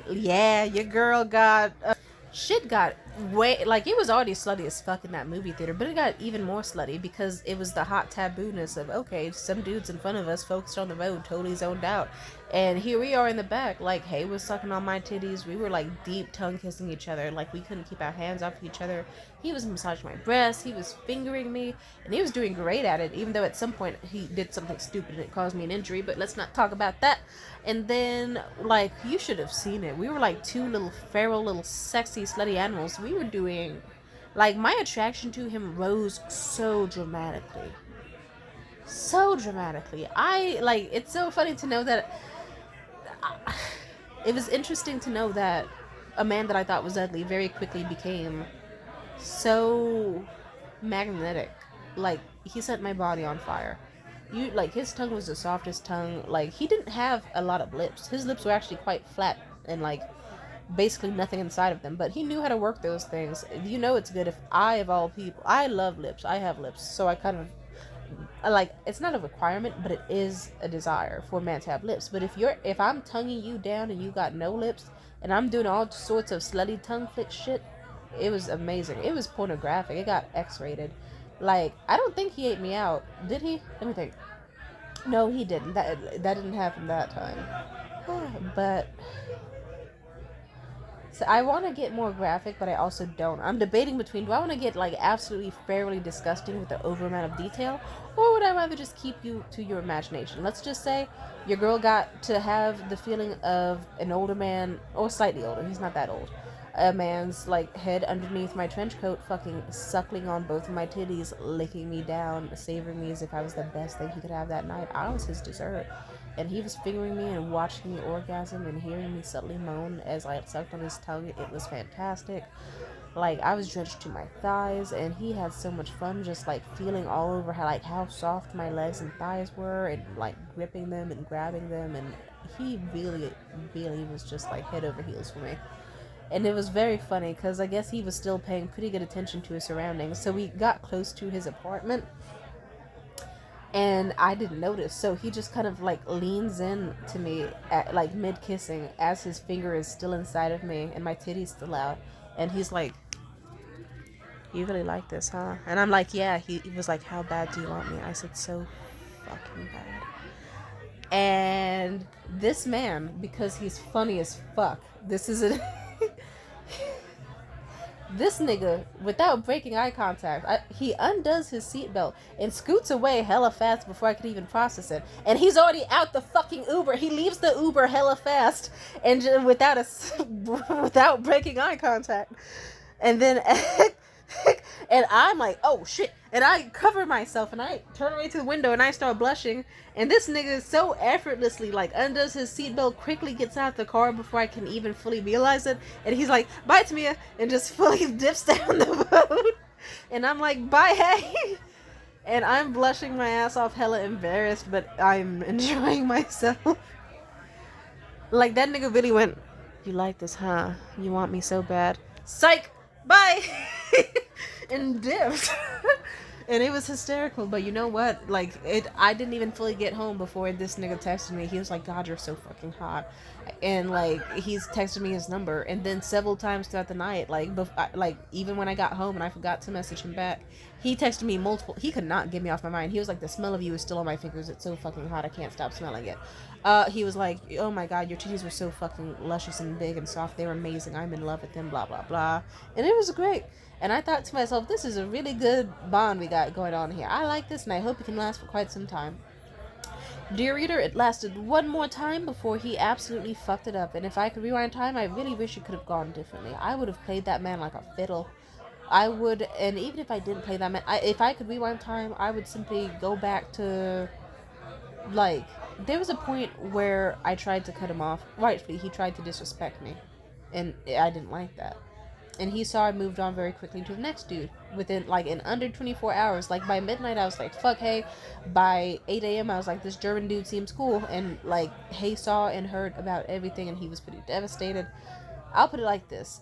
yeah, your girl got shit got way, like, it was already slutty as fuck in that movie theater, but it got even more slutty because it was the hot taboo-ness of, okay, some dudes in front of us focused on the road, totally zoned out, and here we are in the back, like, Hay was sucking on my titties, we were like deep tongue kissing each other, like we couldn't keep our hands off each other. He was massaging my breasts, he was fingering me, and he was doing great at it, even though at some point he did something stupid and it caused me an injury, but let's not talk about that. And then, like, you should have seen it. We were like two little feral, little sexy, slutty animals. We were doing, like, my attraction to him rose so dramatically. So dramatically. It's so funny to know that, it was interesting to know that a man that I thought was ugly very quickly became so magnetic. Like, he set my body on fire. Like, his tongue was the softest tongue. Like, he didn't have a lot of lips. His lips were actually quite flat and, like, basically nothing inside of them, but he knew how to work those things. You know, it's good if I, of all people, I love lips, I have lips, so I kind of, like, it's not a requirement, but it is a desire for a man to have lips. But if I'm tonguing you down and you got no lips and I'm doing all sorts of slutty tongue flick shit, it was amazing. It was pornographic. It got X-rated. Like, I don't think he ate me out, did he? Let me think. No, he didn't. That didn't happen that time. But so I want to get more graphic, but I also don't. I'm debating between, do I want to get, like, absolutely fairly disgusting with the over amount of detail, or would I rather just keep you to your imagination? Let's just say your girl got to have the feeling of an older man, or slightly older, he's not that old, a man's, like, head underneath my trench coat, fucking suckling on both of my titties, licking me down, savoring me as if I was the best thing he could have that night. I was his dessert. And he was fingering me and watching me orgasm and hearing me subtly moan as I sucked on his tongue. It was fantastic. Like, I was drenched to my thighs, and he had so much fun just, like, feeling all over how soft my legs and thighs were, and, like, gripping them and grabbing them, and he really, really was just, like, head over heels for me. And it was very funny because I guess he was still paying pretty good attention to his surroundings. So we got close to his apartment, and I didn't notice. So he just kind of, like, leans in to me at, like, mid kissing as his finger is still inside of me and my titty's still out, and he's like, "You really like this, huh?" And I'm like, "Yeah." He was like, "How bad do you want me?" I said, "So fucking bad." And this man, because he's funny as fuck, this is a this nigga, without breaking eye contact, he undoes his seatbelt and scoots away hella fast before I could even process it. And he's already out the fucking Uber. He leaves the Uber hella fast and without breaking eye contact. And then and I'm like, oh shit. And I cover myself and I turn away to the window and I start blushing. And this nigga so effortlessly, like, undoes his seatbelt, quickly gets out the car before I can even fully realize it. And he's like, "Bye, Tamia," and just fully dips down the road. And I'm like, "Bye, hey." And I'm blushing my ass off, hella embarrassed, but I'm enjoying myself. Like, that nigga really went, "You like this, huh? You want me so bad. Psych! Bye!" And dipped. And it was hysterical, but you know what? Like, I didn't even fully get home before this nigga texted me. He was like, "God, you're so fucking hot." And, like, he's texted me his number. And then several times throughout the night, like, even when I got home and I forgot to message him back, he texted me multiple. He could not get me off my mind. He was like, "The smell of you is still on my fingers. It's so fucking hot. I can't stop smelling it." He was like, "Oh my God, your titties were so fucking luscious and big and soft. They were amazing. I'm in love with them, blah, blah, blah." And it was great. And I thought to myself, this is a really good bond we got going on here. I like this, and I hope it can last for quite some time. Dear reader, it lasted one more time before he absolutely fucked it up. And if I could rewind time, I really wish it could have gone differently. I would have played that man like a fiddle. I would, and even if I didn't play that man, if I could rewind time, I would simply go back to, like, there was a point where I tried to cut him off. Rightfully, he tried to disrespect me. And I didn't like that. And he saw I moved on very quickly to the next dude within like in under 24 hours. Like by midnight, I was like, fuck, hey. By 8 a.m., I was like, this German dude seems cool. And like, he saw and heard about everything, and he was pretty devastated. I'll put it like this: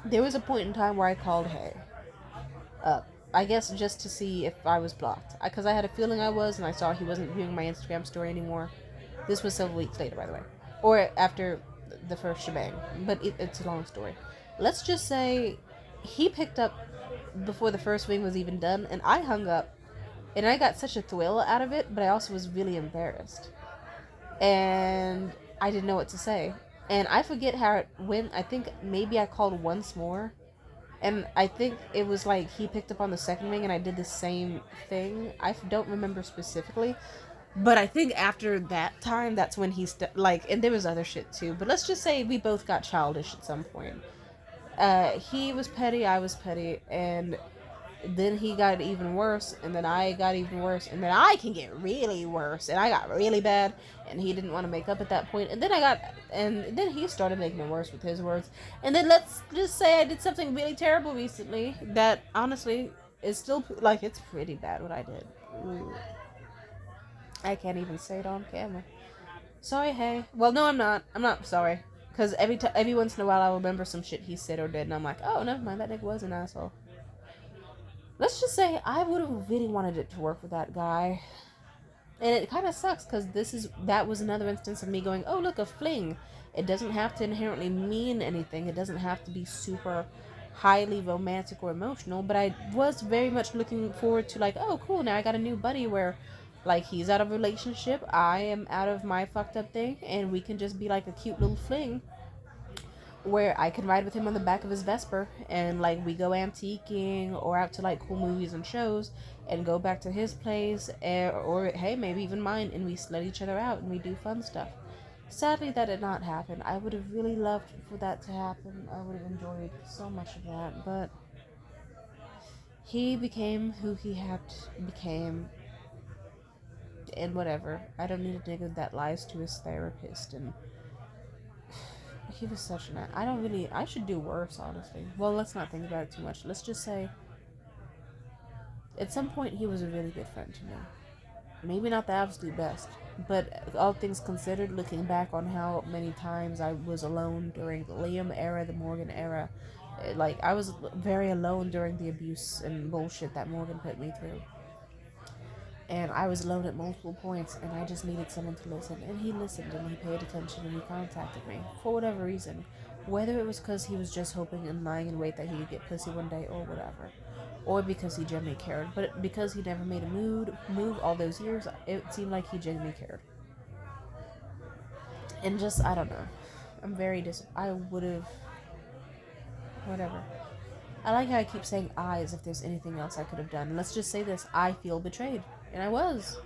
there was a point in time where I called Hay up. I guess just to see if I was blocked. Because I had a feeling I was, and I saw he wasn't viewing my Instagram story anymore. This was several weeks later, by the way. Or after the first shebang. But it's a long story. Let's just say he picked up before the first wing was even done, and I hung up. And I got such a thrill out of it, but I also was really embarrassed. And I didn't know what to say. And I forget how it went. I think maybe I called once more. And I think it was like he picked up on the second ring and I did the same thing. I don't remember specifically. But I think after that time, that's when he like, and there was other shit too. But let's just say we both got childish at some point. He was petty, I was petty, and then he got even worse, and then I got even worse, and then I can get really worse, and I got really bad, and he didn't want to make up at that point, and then he started making it worse with his words, and then let's just say I did something really terrible recently that honestly is still like it's pretty bad what I did. Ooh. I can't even say it on camera. Sorry, hey. Well, no, I'm not. I'm not sorry. Because every once in a while, I'll remember some shit he said or did, and I'm like, oh, never mind, that nigga was an asshole. Let's just say I would have really wanted it to work with that guy. And it kind of sucks because that was another instance of me going, oh, look, a fling. It doesn't have to inherently mean anything. It doesn't have to be super highly romantic or emotional. But I was very much looking forward to like, oh, cool, now I got a new buddy where like he's out of a relationship, I am out of my fucked up thing, and we can just be like a cute little fling where I can ride with him on the back of his Vesper and like we go antiquing or out to like cool movies and shows and go back to his place or hey, maybe even mine, and we let each other out and we do fun stuff. Sadly, that did not happen. I would have really loved for that to happen. I would have enjoyed so much of that, but he became who he had became, and whatever. I don't need a nigga that lies to his therapist, and he was such an... I should do worse, honestly. Well, let's not think about it too much. Let's just say, at some point, he was a really good friend to me. Maybe not the absolute best, but all things considered, looking back on how many times I was alone during the Liam era, the Morgan era, like, I was very alone during the abuse and bullshit that Morgan put me through. And I was alone at multiple points, and I just needed someone to listen. And he listened, and he paid attention, and he contacted me for whatever reason. Whether it was because he was just hoping and lying in wait that he could get pussy one day, or whatever. Or because he genuinely cared. But because he never made a move all those years, it seemed like he genuinely cared. And just, I don't know. I'm very I would have... Whatever. I like how I keep saying I as if there's anything else I could have done. Let's just say this. I feel betrayed. And I was.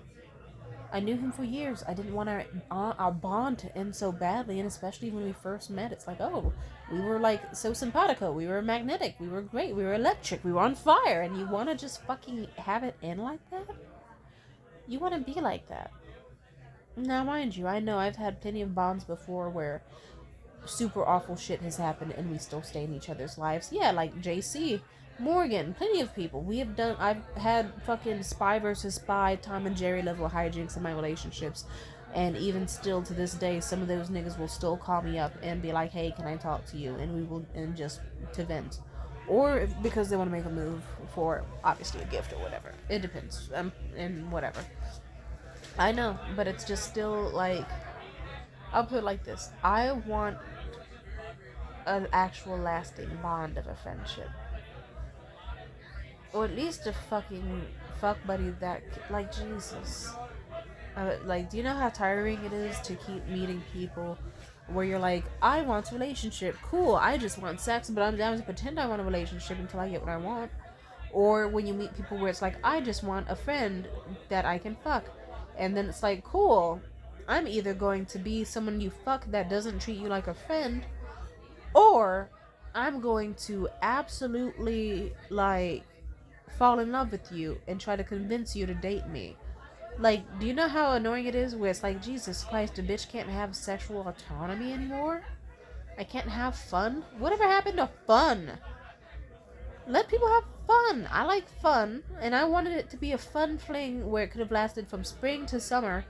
I knew him for years. I didn't want our bond to end so badly, and especially when we first met, it's like, oh, we were like so simpatico, we were magnetic, we were great, we were electric, we were on fire, and you want to just fucking have it end like that? You want to be like that. Now, mind you, I know I've had plenty of bonds before where super awful shit has happened and we still stay in each other's lives. Yeah, like JC, Morgan, plenty of people. I've had fucking spy versus spy, Tom and Jerry level hijinks in my relationships. And even still to this day, some of those niggas will still call me up and be like, hey, can I talk to you? And we will, and just to vent. Or because they want to make a move for, obviously, a gift or whatever. It depends. And whatever. I know, but it's just still like, I'll put it like this. I want an actual lasting bond of a friendship. Or at least a fucking fuck buddy that, like, Jesus. Like, do you know how tiring it is to keep meeting people where you're like, I want a relationship. Cool, I just want sex, but I'm down to pretend I want a relationship until I get what I want. Or when you meet people where it's like, I just want a friend that I can fuck. And then it's like, cool, I'm either going to be someone you fuck that doesn't treat you like a friend, or I'm going to absolutely, like, fall in love with you and try to convince you to date me. Like, do you know how annoying it is where it's like, Jesus Christ, a bitch can't have sexual autonomy anymore? I can't have fun? Whatever happened to fun? Let people have fun. I like fun, and I wanted it to be a fun fling where it could have lasted from spring to summer,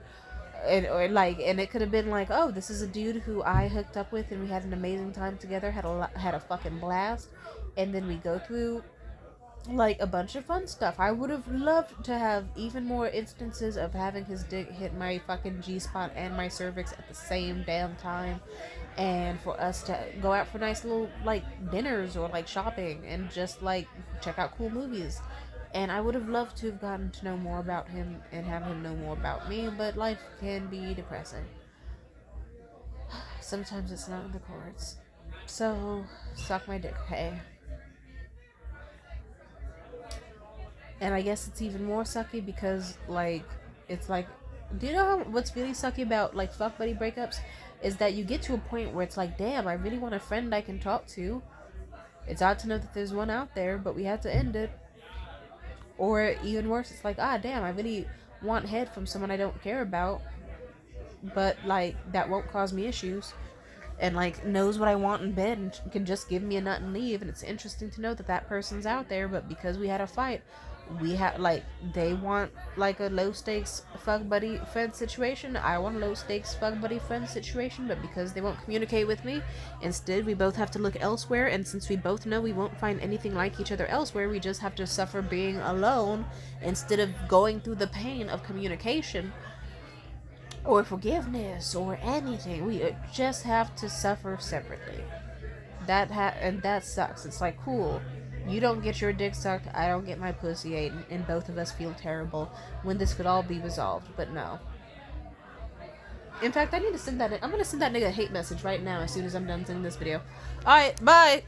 and it could have been like, oh, this is a dude who I hooked up with, and we had an amazing time together, had a fucking blast, and then we go through like a bunch of fun stuff. I would have loved to have even more instances of having his dick hit my fucking G spot and my cervix at the same damn time, and for us to go out for nice little like dinners or like shopping and just like check out cool movies. And I would have loved to have gotten to know more about him and have him know more about me, but life can be depressing. Sometimes it's not in the cards. So, suck my dick, hey. And I guess it's even more sucky because, like, it's like, do you know what's really sucky about, like, fuck buddy breakups? Is that you get to a point where it's like, damn, I really want a friend I can talk to. It's odd to know that there's one out there, but we had to end it. Or even worse, it's like, ah, damn, I really want head from someone I don't care about, but, like, that won't cause me issues. And, like, knows what I want in bed and can just give me a nut and leave. And it's interesting to know that that person's out there, but because we had a fight, we had, like, they want, like, a low stakes fuck buddy friend situation. I want a low stakes fuck buddy friend situation, but because they won't communicate with me, instead we both have to look elsewhere. And since we both know we won't find anything like each other elsewhere, we just have to suffer being alone instead of going through the pain of communication or forgiveness or anything. We just have to suffer separately. And that sucks. It's like, cool, you don't get your dick sucked, I don't get my pussy ate, and both of us feel terrible when this could all be resolved. But no. In fact, I need to send that. I'm gonna send that nigga a hate message right now as soon as I'm done sending this video. All right, bye.